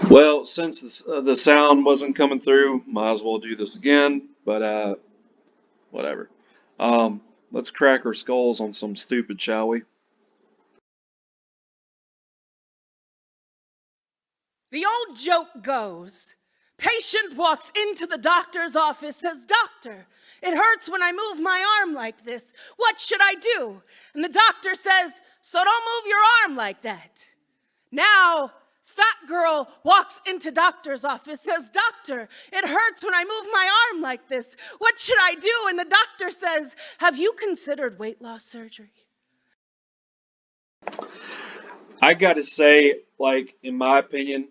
Well, since the sound wasn't coming through, might as well do this again, but whatever. Um, let's crack our skulls on some stupid, shall we? The old joke goes, patient walks into the doctor's office, says, "Doctor, it hurts when I move my arm like this. What should I do?" And the doctor says, "So don't move your arm like that." Now, fat girl walks into doctor's office, says, "Doctor, it hurts when I move my arm like this. What should I do?" And the doctor says, "Have you considered weight loss surgery?" I gotta say, like, in my opinion,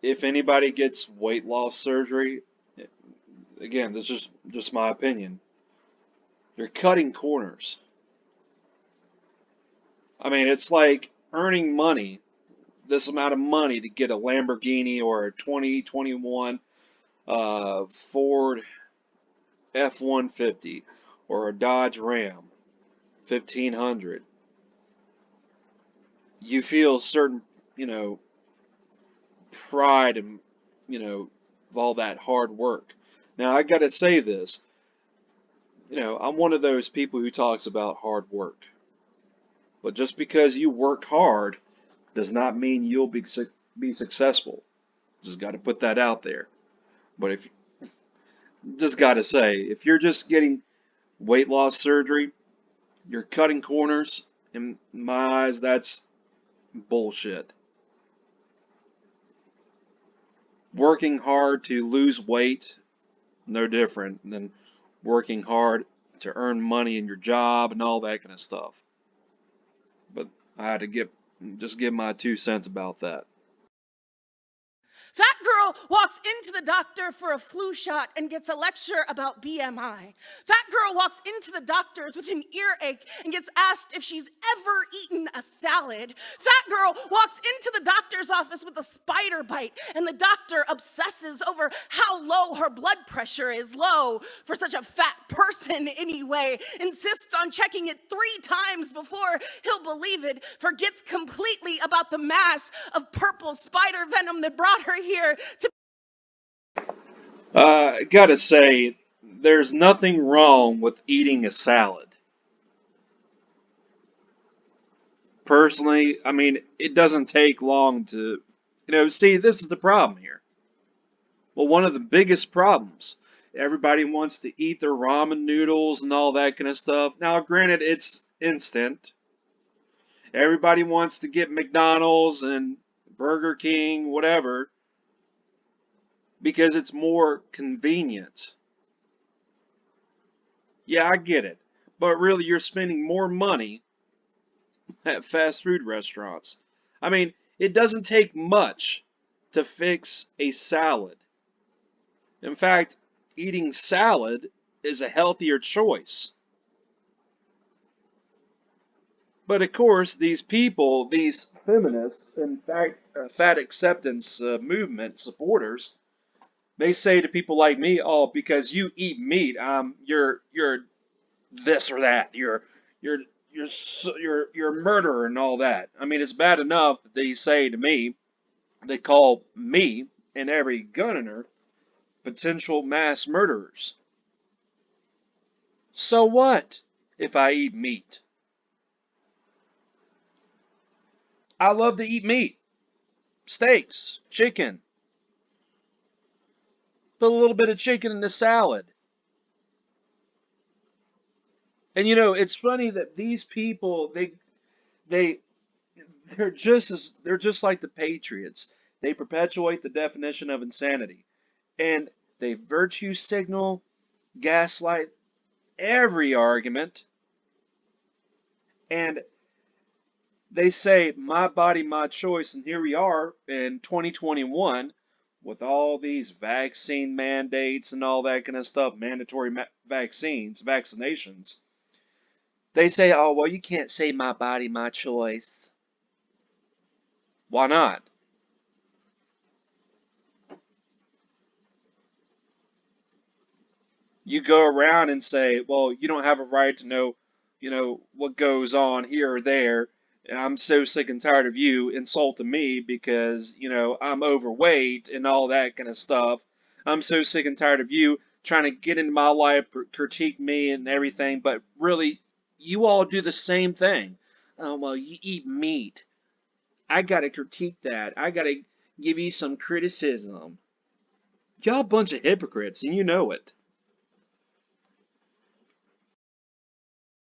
if anybody gets weight loss surgery, again, this is just my opinion, you're cutting corners. I mean, it's like earning money, this amount of money to get a Lamborghini or a 2021 Ford F-150 or a Dodge Ram 1500. You feel certain, you know, pride and, of all that hard work. Now, I gotta say this, I'm one of those people who talks about hard work. But just because you work hard does not mean you'll be successful. Just got to put that out there. But if just got to say, if you're just getting weight loss surgery, you're cutting corners. In my eyes, that's bullshit. Working hard to lose weight, no different than working hard to earn money in your job and all that kind of stuff. But I had to just give my 2 cents about that. Fat girl walks into the doctor for a flu shot and gets a lecture about BMI. Fat girl walks into the doctor's with an earache and gets asked if she's ever eaten a salad. Fat girl walks into the doctor's office with a spider bite, and the doctor obsesses over how low her blood pressure is. Low for such a fat person anyway. Insists on checking it 3 times before he'll believe it. Forgets completely about the mass of purple spider venom that brought her here to. Gotta say, there's nothing wrong with eating a salad. Personally, I mean, it doesn't take long to, see, this is the problem here. Well, one of the biggest problems. Everybody wants to eat their ramen noodles and all that kind of stuff. Now, granted, it's instant. Everybody wants to get McDonald's and Burger King, whatever, because it's more convenient. Yeah, I get it. But really, you're spending more money at fast food restaurants. I mean, it doesn't take much to fix a salad. In fact, eating salad is a healthier choice. But of course, these people, these feminists, in fact, fat acceptance movement supporters, they say to people like me, "Oh, because you eat meat, you're this or that. You're you're a murderer and all that." I mean, it's bad enough that they say to me, they call me and every gunner potential mass murderers. So what if I eat meat? I love to eat meat, steaks, chicken, put a little bit of chicken in the salad. And it's funny that these people they they're just like the patriots. They perpetuate the definition of insanity. And they virtue signal, gaslight every argument, and they say, "My body, my choice." And here we are in 2021 with all these vaccine mandates and all that kind of stuff, mandatory vaccinations. They say, "Oh, well, you can't say my body, my choice." Why not? You go around and say, "Well, you don't have a right to know, what goes on here or there. I'm so sick and tired of you insulting me because, I'm overweight and all that kind of stuff. I'm so sick and tired of you trying to get into my life, critique me and everything, but really, you all do the same thing. Oh, well, you eat meat. I gotta critique that. I gotta give you some criticism. Y'all a bunch of hypocrites, and you know it.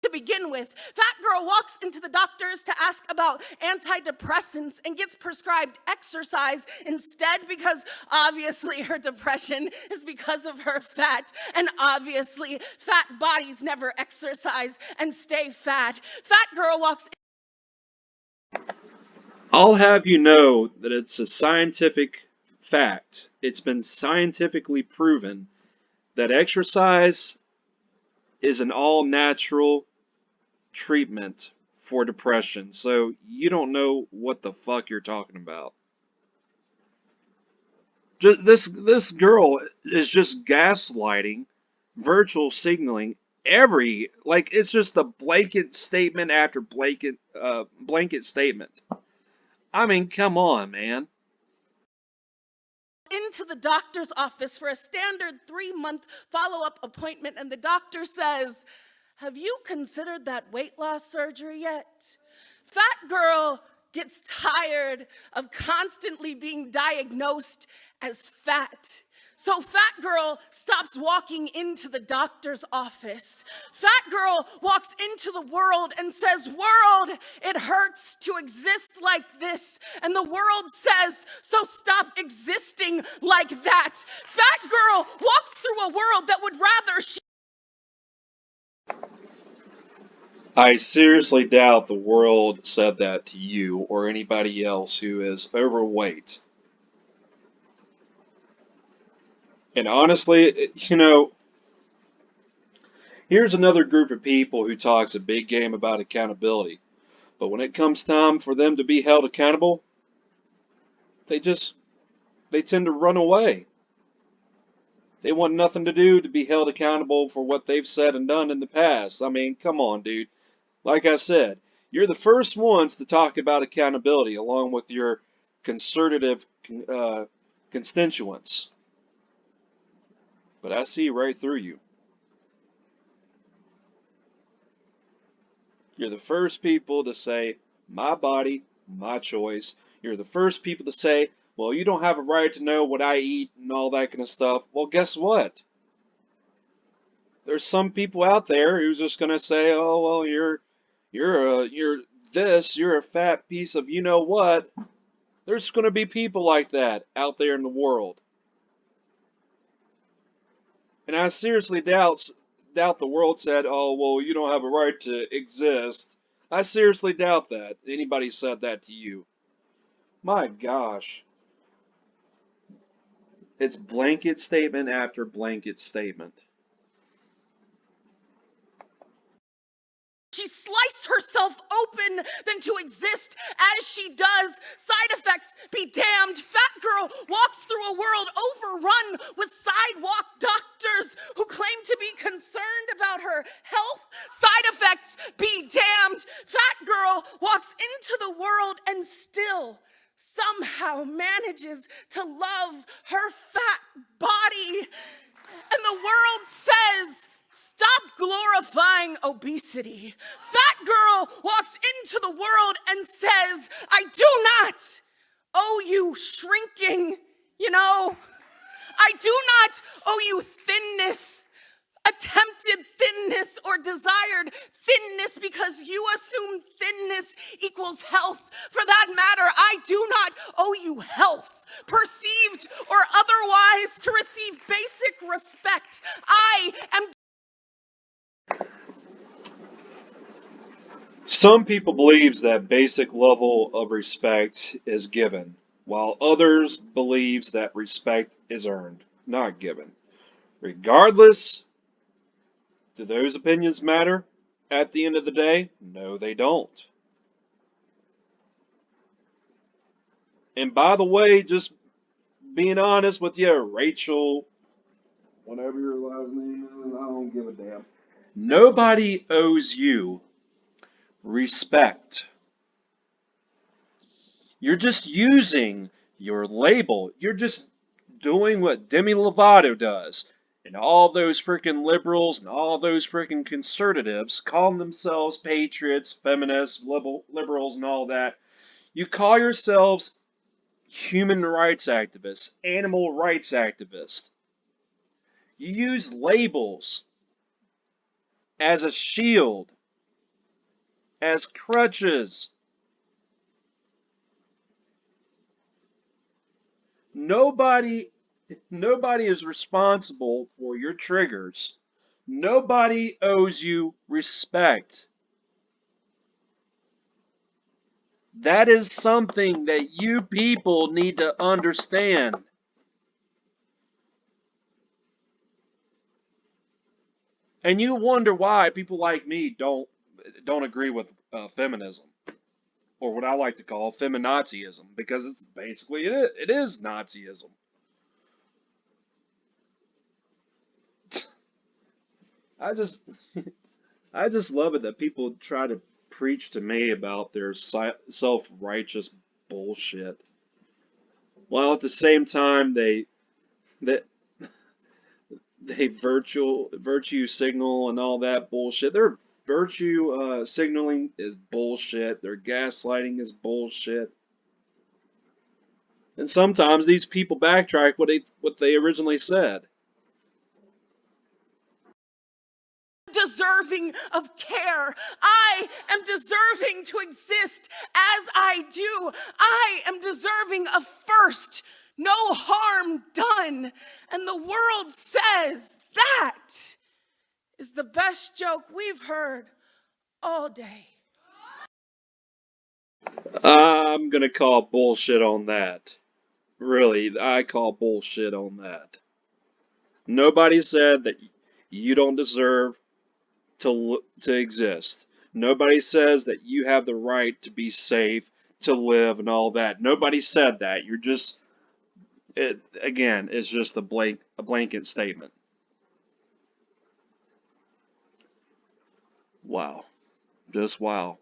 To begin with, fat girl walks into the doctors to ask about antidepressants and gets prescribed exercise instead because obviously her depression is because of her fat, and obviously fat bodies never exercise and stay fat. Fat girl walks. I'll have you know that it's a scientific fact. It's been scientifically proven that exercise is an all natural treatment for depression. So you don't know what the fuck you're talking about. This girl is just gaslighting, virtual signaling every like it's just a blanket statement after blanket statement. I mean, come on, man. Into the doctor's office for a standard 3-month follow-up appointment, and the doctor says, "Have you considered that weight loss surgery yet?" Fat girl gets tired of constantly being diagnosed as fat. So fat girl stops walking into the doctor's office. Fat girl walks into the world and says, "World, it hurts to exist like this." And the world says, "So stop existing like that." Fat girl walks through a world that would rather she. I seriously doubt the world said that to you or anybody else who is overweight. And honestly, here's another group of people who talks a big game about accountability. But when it comes time for them to be held accountable, they just they tend to run away. They want nothing to do to be held accountable for what they've said and done in the past. I mean, come on, dude. Like I said, you're the first ones to talk about accountability along with your conservative constituents. But I see right through you. You're the first people to say, my body, my choice. You're the first people to say, well, you don't have a right to know what I eat and all that kind of stuff. Well, guess what? There's some people out there who's just gonna say, oh, well, you're this, you're a fat piece of you know what. There's gonna be people like that out there in the world. And I seriously doubt the world said, "Oh, well, you don't have a right to exist." I seriously doubt that anybody said that to you. My gosh, it's blanket statement after blanket statement. She sliced herself open than to exist as she does. Side effects be damned. Fat girl walks through a world overrun with sidewalk doctors who claim to be concerned about her health. Side effects be damned. Fat girl walks into the world and still somehow manages to love her fat body. And the world says, "Stop glorifying obesity." Fat girl walks into the world and says, "I do not owe you shrinking, I do not owe you thinness, attempted thinness or desired thinness, because you assume thinness equals health. For that matter, I do not owe you health, perceived or otherwise, to receive basic respect. I am." Some people believes that basic level of respect is given, while others believes that respect is earned, not given. Regardless, do those opinions matter at the end of the day? No, they don't. And by the way, just being honest with you, Rachel, whatever your last name is, I don't give a damn. Nobody owes you respect. You're just using your label. You're just doing what Demi Lovato does. And all those freaking liberals and all those freaking conservatives calling themselves patriots, feminists, liberals, and all that. You call yourselves human rights activists, animal rights activists. You use labels as a shield, as crutches. Nobody nobody is responsible for your triggers. Nobody owes you respect. That is something that you people need to understand. And you wonder why people like me don't agree with feminism, or what I like to call feminazism, because it's basically it is Nazism. I just I just love it that people try to preach to me about their self-righteous bullshit, while at the same time they they virtue signal and all that bullshit. Their virtue signaling is bullshit. Their gaslighting is bullshit. And sometimes these people backtrack what they originally said. Deserving of care. I am deserving to exist as I do. I am deserving of first, no harm done. And the world says that is the best joke we've heard all day. I'm gonna call bullshit on that. Really, I call bullshit on that. Nobody said that you don't deserve to exist. Nobody says that you have the right to be safe, to live, and all that. Nobody said that. You're just it again. It's just a blanket statement. Wow, just wow.